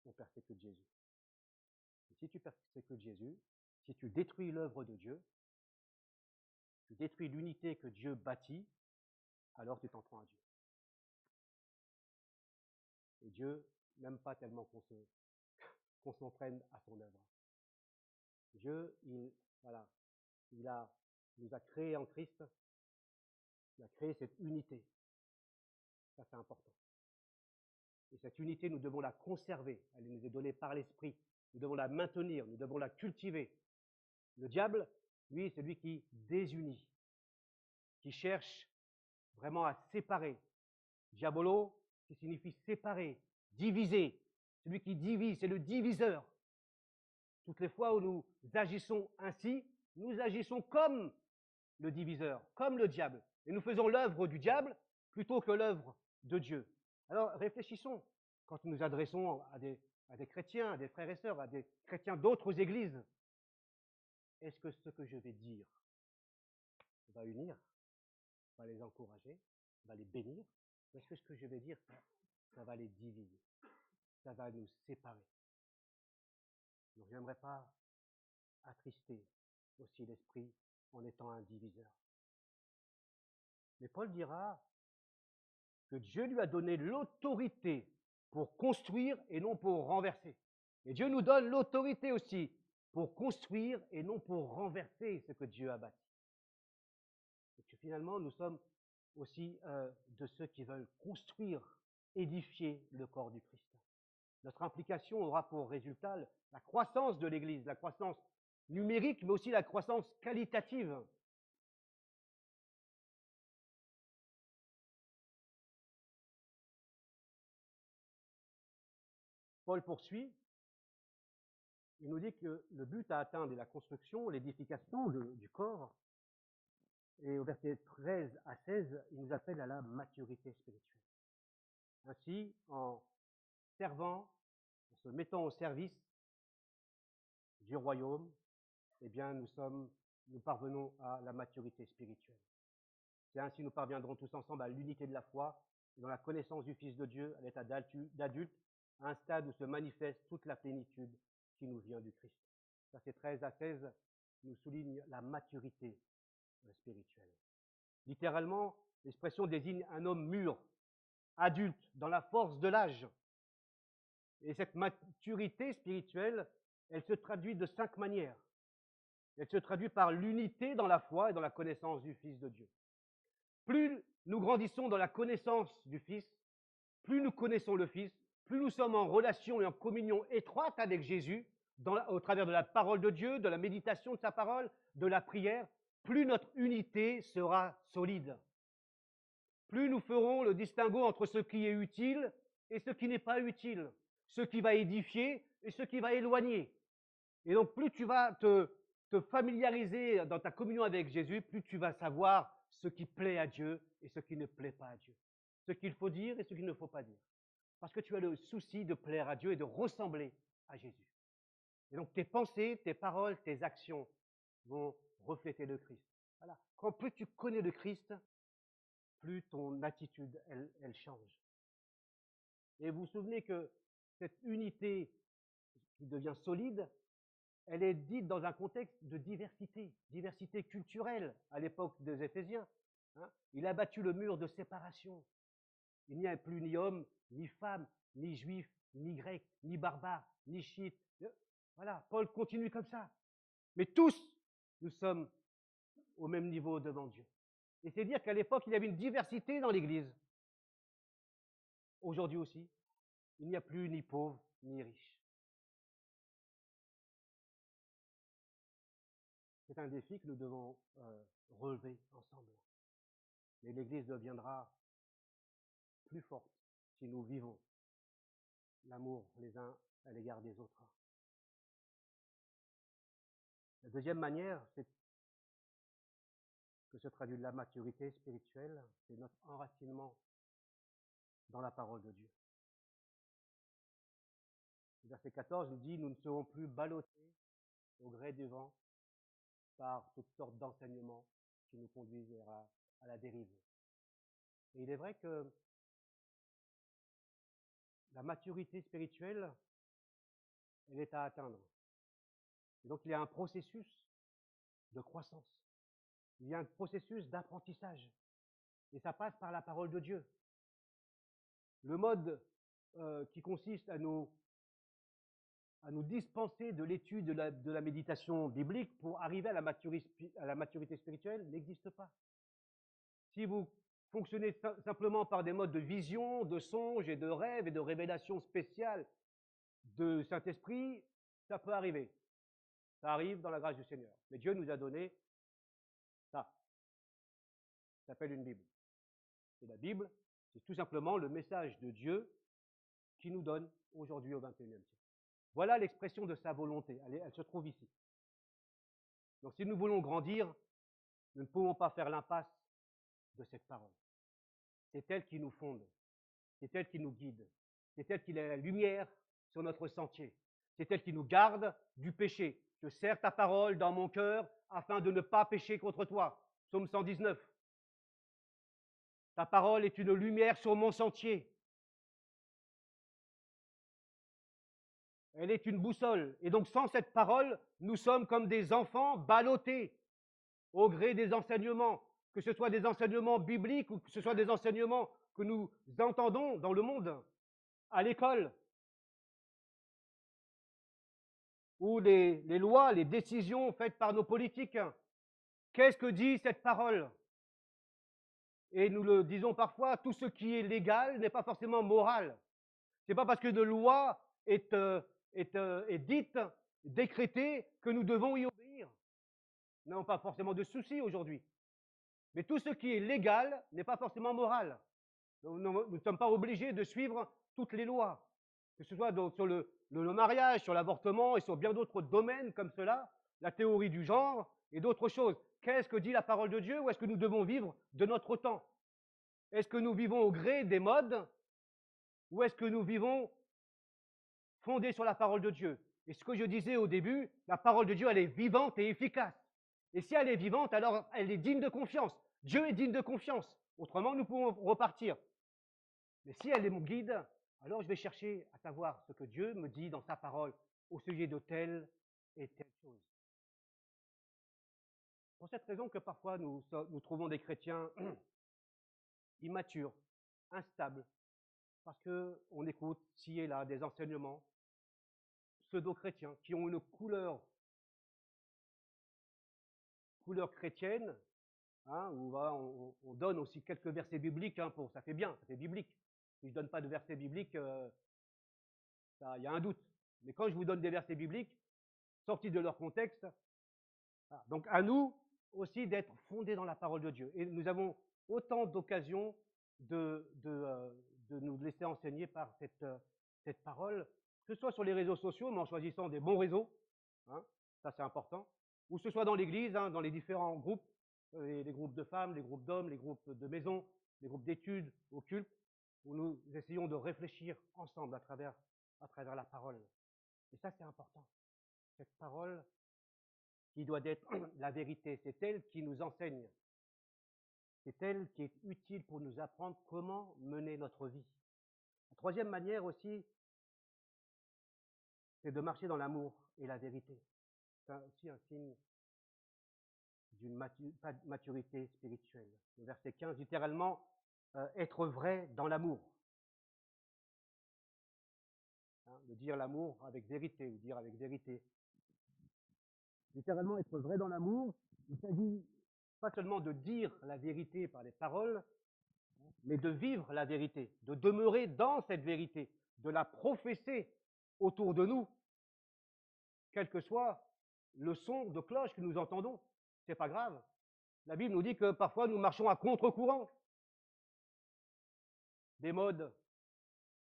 on persécute Jésus. Et si tu persécutes Jésus, si tu détruis l'œuvre de Dieu, tu détruis l'unité que Dieu bâtit, alors tu t'en prends à Dieu. Et Dieu n'aime pas tellement qu'on s'en prenne à son œuvre. Dieu, il nous a créés en Christ, il a créé cette unité. Ça, c'est important. Et cette unité, nous devons la conserver. Elle nous est donnée par l'Esprit. Nous devons la maintenir, nous devons la cultiver. Le diable, lui, c'est lui qui désunit, qui cherche vraiment à séparer. Diabolo, qui signifie séparer, diviser. Celui qui divise, c'est le diviseur. Toutes les fois où nous agissons ainsi, nous agissons comme le diviseur, comme le diable. Et nous faisons l'œuvre du diable plutôt que l'œuvre de Dieu. Alors réfléchissons quand nous nous adressons à des chrétiens, à des frères et sœurs, à des chrétiens d'autres églises. Est-ce que ce que je vais dire va unir, va les encourager, va les bénir? Ou est-ce que ce que je vais dire, ça va les diviser? Ça va nous séparer? Donc je n'aimerais pas attrister aussi l'Esprit en étant un diviseur. Mais Paul dira que Dieu lui a donné l'autorité pour construire et non pour renverser. Et Dieu nous donne l'autorité aussi pour construire et non pour renverser ce que Dieu a bâti. Et que finalement, nous sommes aussi de ceux qui veulent construire, édifier le corps du Christ. Notre implication aura pour résultat la croissance de l'Église, la croissance numérique, mais aussi la croissance qualitative. Paul poursuit, il nous dit que le but à atteindre est la construction, l'édification du corps. Et au verset 13 à 16, il nous appelle à la maturité spirituelle. Ainsi, en servant, en se mettant au service du royaume, eh bien, nous parvenons à la maturité spirituelle. C'est ainsi que nous parviendrons tous ensemble à l'unité de la foi et dans la connaissance du Fils de Dieu, à l'état d'adulte, à un stade où se manifeste toute la plénitude qui nous vient du Christ. Versets 13 à 16 nous souligne la maturité spirituelle. Littéralement, l'expression désigne un homme mûr, adulte, dans la force de l'âge. Et cette maturité spirituelle, elle se traduit de 5 manières. Elle se traduit par l'unité dans la foi et dans la connaissance du Fils de Dieu. Plus nous grandissons dans la connaissance du Fils, plus nous connaissons le Fils, plus nous sommes en relation et en communion étroite avec Jésus, au travers de la parole de Dieu, de la méditation de sa parole, de la prière, plus notre unité sera solide. Plus nous ferons le distinguo entre ce qui est utile et ce qui n'est pas utile, ce qui va édifier et ce qui va éloigner. Et donc, plus tu vas te familiariser dans ta communion avec Jésus, plus tu vas savoir ce qui plaît à Dieu et ce qui ne plaît pas à Dieu. Ce qu'il faut dire et ce qu'il ne faut pas dire. Parce que tu as le souci de plaire à Dieu et de ressembler à Jésus. Et donc, tes pensées, tes paroles, tes actions vont refléter le Christ. Voilà. Quand plus tu connais le Christ, plus ton attitude, elle change. Et vous vous souvenez que cette unité qui devient solide, elle est dite dans un contexte de diversité culturelle à l'époque des Éphésiens. Il a battu le mur de séparation. Il n'y a plus ni homme, ni femme, ni juif, ni grec, ni barbare, ni chiite. Voilà, Paul continue comme ça. Mais tous, nous sommes au même niveau devant Dieu. Et c'est dire qu'à l'époque, il y avait une diversité dans l'Église. Aujourd'hui aussi, il n'y a plus ni pauvre, ni riche. C'est un défi que nous devons relever ensemble. Et l'Église deviendra plus forte si nous vivons l'amour les uns à l'égard des autres. La deuxième manière, c'est que se traduit la maturité spirituelle, c'est notre enracinement dans la parole de Dieu. Le verset 14 nous dit « Nous ne serons plus ballottés au gré du vent par toutes sortes d'enseignements qui nous conduisent à la dérive. » Et il est vrai que la maturité spirituelle, elle est à atteindre. Et donc il y a un processus de croissance. Il y a un processus d'apprentissage. Et ça passe par la parole de Dieu. Le mode qui consiste à nous dispenser de l'étude de la méditation biblique pour arriver à la maturité spirituelle n'existe pas. Si vous fonctionnez simplement par des modes de vision, de songe et de rêve et de révélation spéciale de Saint-Esprit, ça peut arriver. Ça arrive dans la grâce du Seigneur. Mais Dieu nous a donné ça. Ça s'appelle une Bible. Et la Bible, c'est tout simplement le message de Dieu qui nous donne aujourd'hui au XXIe siècle. Voilà l'expression de sa volonté. Elle se trouve ici. Donc si nous voulons grandir, nous ne pouvons pas faire l'impasse de cette parole. C'est elle qui nous fonde. C'est elle qui nous guide. C'est elle qui est la lumière sur notre sentier. C'est elle qui nous garde du péché. Je serre ta parole dans mon cœur afin de ne pas pécher contre toi. Psaume 119. Ta parole est une lumière sur mon sentier. Elle est une boussole. Et donc sans cette parole, nous sommes comme des enfants ballottés au gré des enseignements, que ce soit des enseignements bibliques ou que ce soit des enseignements que nous entendons dans le monde, à l'école, ou les lois, les décisions faites par nos politiques. Qu'est-ce que dit cette parole? Et nous le disons parfois, tout ce qui est légal n'est pas forcément moral. C'est pas parce que de loi est dite, décrétée, que nous devons y obéir. Nous n'avons pas forcément de soucis aujourd'hui. Mais tout ce qui est légal n'est pas forcément moral. Nous ne sommes pas obligés de suivre toutes les lois, que ce soit sur le mariage, sur l'avortement et sur bien d'autres domaines comme cela, la théorie du genre et d'autres choses. Qu'est-ce que dit la parole de Dieu? Ou est-ce que nous devons vivre de notre temps? Est-ce que nous vivons au gré des modes? Ou est-ce que nous vivons fondés sur la parole de Dieu? Et ce que je disais au début, la parole de Dieu, elle est vivante et efficace. Et si elle est vivante, alors elle est digne de confiance. Dieu est digne de confiance. Autrement, nous pouvons repartir. Mais si elle est mon guide, alors je vais chercher à savoir ce que Dieu me dit dans sa parole au sujet de telle et telle chose. Pour cette raison que parfois nous trouvons des chrétiens immatures, instables, parce qu'on écoute ci et là des enseignements pseudo-chrétiens qui ont une couleur chrétienne, hein, où voilà, on donne aussi quelques versets bibliques, hein, ça fait bien, ça fait biblique. Si je ne donne pas de versets bibliques, il y a un doute. Mais quand je vous donne des versets bibliques, sortis de leur contexte, voilà. Donc à nous aussi d'être fondés dans la parole de Dieu. Et nous avons autant d'occasions de nous laisser enseigner par cette parole, que ce soit sur les réseaux sociaux, mais en choisissant des bons réseaux, hein, ça c'est important, ou ce soit dans l'église, hein, dans les différents groupes, les groupes de femmes, les groupes d'hommes, les groupes de maison, les groupes d'études, au culte, où nous essayons de réfléchir ensemble à travers la parole. Et ça c'est important. Cette parole qui doit être la vérité, c'est elle qui nous enseigne. C'est elle qui est utile pour nous apprendre comment mener notre vie. La troisième manière aussi, c'est de marcher dans l'amour et la vérité. C'est aussi un signe d'une maturité spirituelle. Le verset 15, littéralement, être vrai dans l'amour. Hein, de dire l'amour avec vérité, ou dire avec vérité. Littéralement, être vrai dans l'amour, il s'agit pas seulement de dire la vérité par les paroles, mais de vivre la vérité, de demeurer dans cette vérité, de la professer autour de nous, quel que soit le son de cloche que nous entendons. C'est pas grave. La Bible nous dit que parfois nous marchons à contre-courant des modes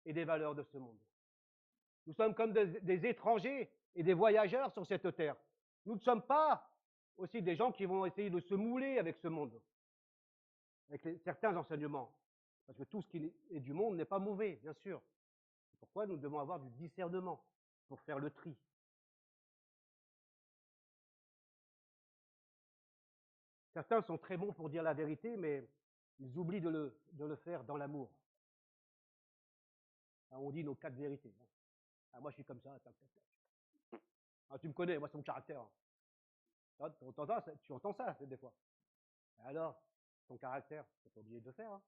et des valeurs de ce monde. Nous sommes comme des étrangers et des voyageurs sur cette terre. Nous ne sommes pas aussi des gens qui vont essayer de se mouler avec ce monde, avec certains enseignements. Parce que tout ce qui est du monde n'est pas mauvais, bien sûr. C'est pourquoi nous devons avoir du discernement pour faire le tri. Certains sont très bons pour dire la vérité, mais ils oublient de le faire dans l'amour. On dit nos 4 vérités. Ah, moi, je suis comme ça. Ah, tu me connais, moi, c'est mon caractère. Tu entends ça des fois. Alors, ton caractère, tu n'es pas obligé de le faire. Hein.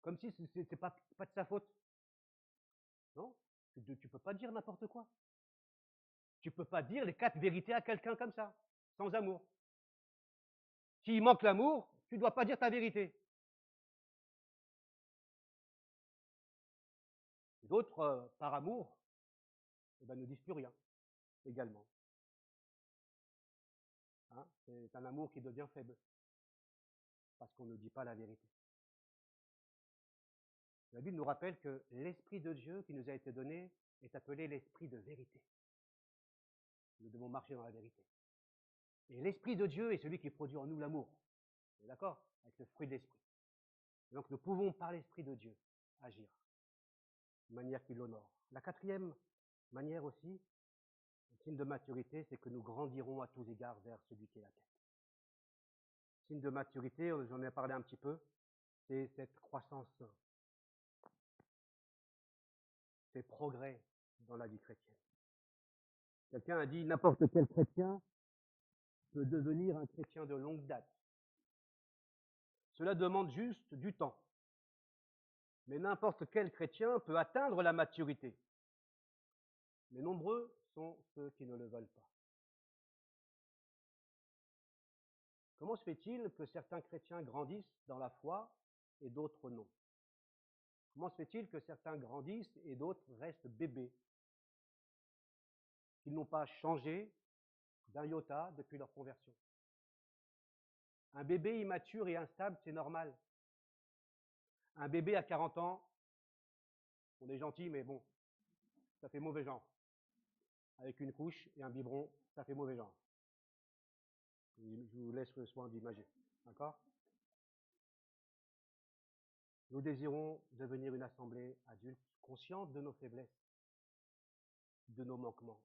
Comme si c'est pas de sa faute. Non, tu ne peux pas dire n'importe quoi. Tu ne peux pas dire les 4 vérités à quelqu'un comme ça, sans amour. S'il manque l'amour, tu ne dois pas dire ta vérité. D'autres, par amour, eh ben, ne disent plus rien, également. Hein, c'est un amour qui devient faible, parce qu'on ne dit pas la vérité. La Bible nous rappelle que l'Esprit de Dieu qui nous a été donné est appelé l'Esprit de vérité. Nous devons marcher dans la vérité. Et l'Esprit de Dieu est celui qui produit en nous l'amour. Vous êtes d'accord? Avec le fruit de l'Esprit. Donc nous pouvons, par l'Esprit de Dieu, agir de manière qui l'honore. La quatrième manière aussi, un signe de maturité, c'est que nous grandirons à tous égards vers celui qui est la tête. Signe de maturité, j'en ai parlé un petit peu, c'est cette croissance, ces progrès dans la vie chrétienne. Quelqu'un a dit n'importe quel chrétien peut devenir un chrétien de longue date. Cela demande juste du temps. Mais n'importe quel chrétien peut atteindre la maturité. Mais nombreux sont ceux qui ne le veulent pas. Comment se fait-il que certains chrétiens grandissent dans la foi et d'autres non? Comment se fait-il que certains grandissent et d'autres restent bébés? Qu'ils n'ont pas changé d'un iota depuis leur conversion. Un bébé immature et instable, c'est normal. Un bébé à 40 ans, on est gentil, mais bon, ça fait mauvais genre. Avec une couche et un biberon, ça fait mauvais genre. Je vous laisse le soin d'imager. D'accord? Nous désirons devenir une assemblée adulte, consciente de nos faiblesses, de nos manquements,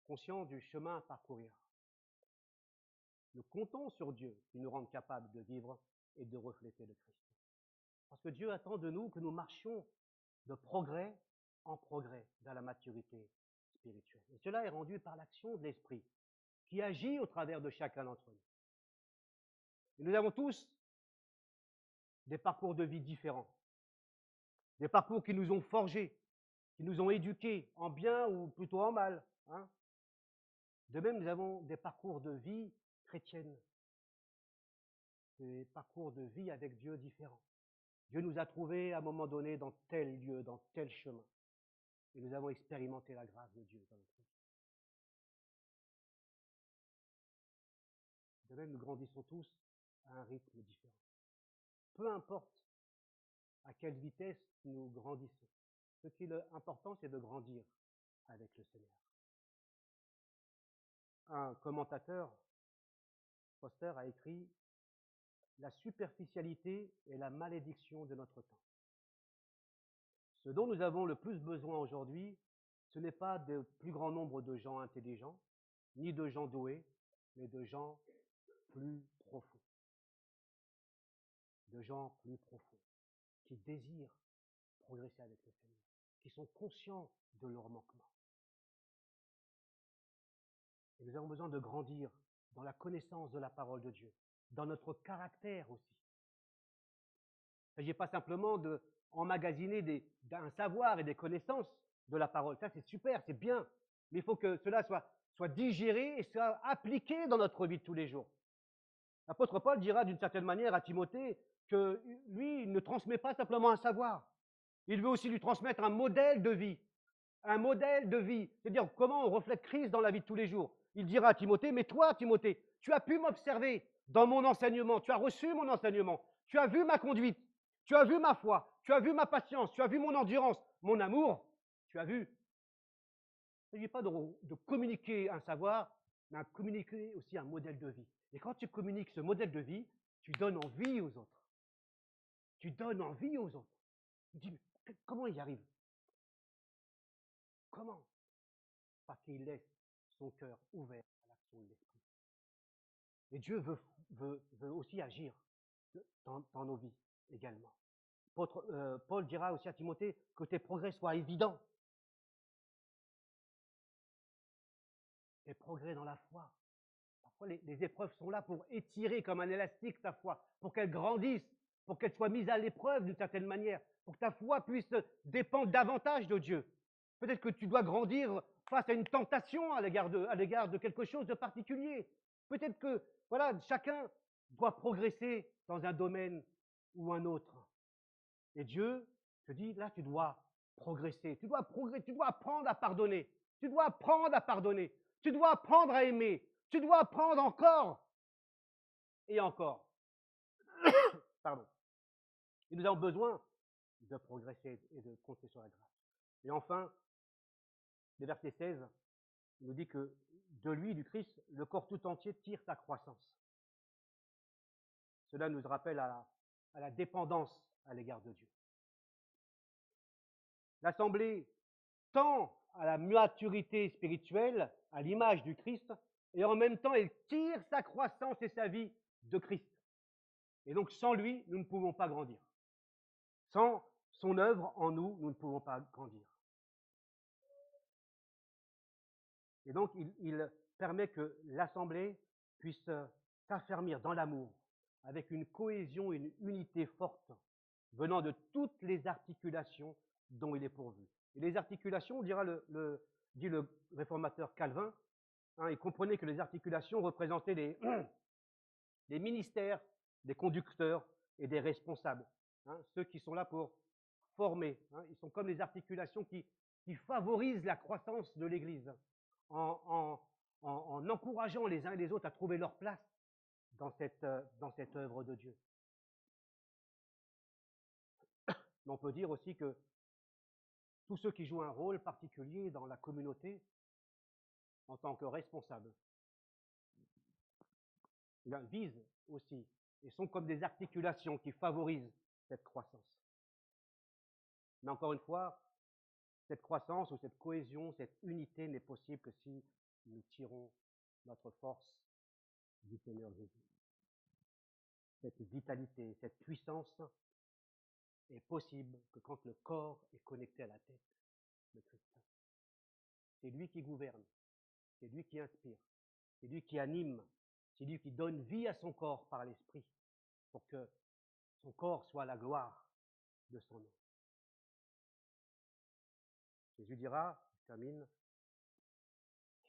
conscients du chemin à parcourir. Nous comptons sur Dieu qui nous rende capables de vivre et de refléter le Christ. Parce que Dieu attend de nous que nous marchions de progrès en progrès dans la maturité spirituelle. Et cela est rendu par l'action de l'Esprit qui agit au travers de chacun d'entre nous. Et nous avons tous des parcours de vie différents, des parcours qui nous ont forgés, qui nous ont éduqués en bien ou plutôt en mal. Hein. De même, nous avons des parcours de vie chrétienne, des parcours de vie avec Dieu différents. Dieu nous a trouvés à un moment donné dans tel lieu, dans tel chemin. Et nous avons expérimenté la grâce de Dieu dans notre vie. De même, nous grandissons tous à un rythme différent. Peu importe à quelle vitesse nous grandissons. Ce qui est important, c'est de grandir avec le Seigneur. Un commentateur, Foster, a écrit « La superficialité est la malédiction de notre temps ». Ce dont nous avons le plus besoin aujourd'hui, ce n'est pas de plus grand nombre de gens intelligents, ni de gens doués, mais de gens plus profonds. De gens plus profonds, qui désirent progresser avec le Seigneur, qui sont conscients de leurs manquements. Et nous avons besoin de grandir dans la connaissance de la parole de Dieu, dans notre caractère aussi. Il ne s'agit pas simplement d'emmagasiner un savoir et des connaissances de la parole. Ça, c'est super, c'est bien. Mais il faut que cela soit digéré et soit appliqué dans notre vie de tous les jours. L'apôtre Paul dira d'une certaine manière à Timothée que lui, il ne transmet pas simplement un savoir. Il veut aussi lui transmettre un modèle de vie. Un modèle de vie. C'est-à-dire comment on reflète Christ dans la vie de tous les jours. Il dira à Timothée, mais toi, Timothée, tu as pu m'observer dans mon enseignement, tu as reçu mon enseignement, tu as vu ma conduite, tu as vu ma foi, tu as vu ma patience, tu as vu mon endurance, mon amour, tu as vu. Il ne s'agit pas de communiquer un savoir, mais de communiquer aussi un modèle de vie. Et quand tu communiques ce modèle de vie, tu donnes envie aux autres. Tu donnes envie aux autres. Tu dis, comment il y arrive? Comment? Parce qu'il laisse son cœur ouvert à l'action de l'Esprit. Et Dieu veut aussi agir dans nos vies également. Paul dira aussi à Timothée que tes progrès soient évidents. Tes progrès dans la foi. Parfois, les épreuves sont là pour étirer comme un élastique ta foi, pour qu'elle grandisse, pour qu'elle soit mise à l'épreuve d'une certaine manière, pour que ta foi puisse dépendre davantage de Dieu. Peut-être que tu dois grandir face à une tentation à l'égard de quelque chose de particulier. Peut-être que, voilà, chacun doit progresser dans un domaine ou un autre. Et Dieu te dit, là, tu dois progresser, tu dois apprendre à pardonner, tu dois apprendre à pardonner, tu dois apprendre à aimer, tu dois apprendre encore et encore. Pardon. Et nous avons besoin de progresser et de compter sur la grâce. Et enfin, le verset 16 nous dit que de lui, du Christ, le corps tout entier tire sa croissance. Cela nous rappelle à la dépendance à l'égard de Dieu. L'Assemblée tend à la maturité spirituelle, à l'image du Christ, et en même temps, elle tire sa croissance et sa vie de Christ. Et donc, sans lui, nous ne pouvons pas grandir. Sans son œuvre en nous, nous ne pouvons pas grandir. Et donc, il permet que l'Assemblée puisse s'affermir dans l'amour, avec une cohésion, une unité forte, venant de toutes les articulations dont il est pourvu. Et les articulations, dit le réformateur Calvin, il comprenait que les articulations représentaient les ministères des conducteurs et des responsables, ceux qui sont là pour former. Ils sont comme les articulations qui favorisent la croissance de l'Église en encourageant les uns et les autres à trouver leur place dans cette œuvre de Dieu. Mais on peut dire aussi que tous ceux qui jouent un rôle particulier dans la communauté en tant que responsables visent aussi et sont comme des articulations qui favorisent cette croissance. Mais encore une fois, cette croissance ou cette cohésion, cette unité n'est possible que si nous tirons notre force du Seigneur Jésus. Cette vitalité, cette puissance est possible que quand le corps est connecté à la tête, le Christ. C'est lui qui gouverne, c'est lui qui inspire, c'est lui qui anime, c'est lui qui donne vie à son corps par l'Esprit pour que son corps soit la gloire de son nom. Jésus dira, je termine,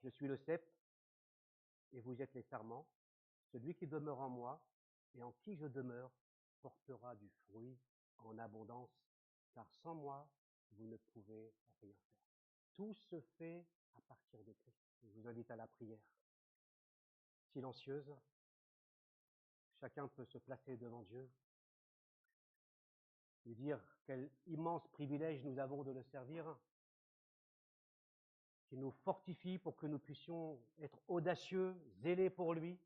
je suis le cep et vous êtes les sarments. Celui qui demeure en moi et en qui je demeure portera du fruit en abondance, car sans moi, vous ne pouvez rien faire. Tout se fait à partir de Christ. Je vous invite à la prière silencieuse. Chacun peut se placer devant Dieu, lui dire quel immense privilège nous avons de le servir, qui nous fortifie pour que nous puissions être audacieux, zélés pour lui,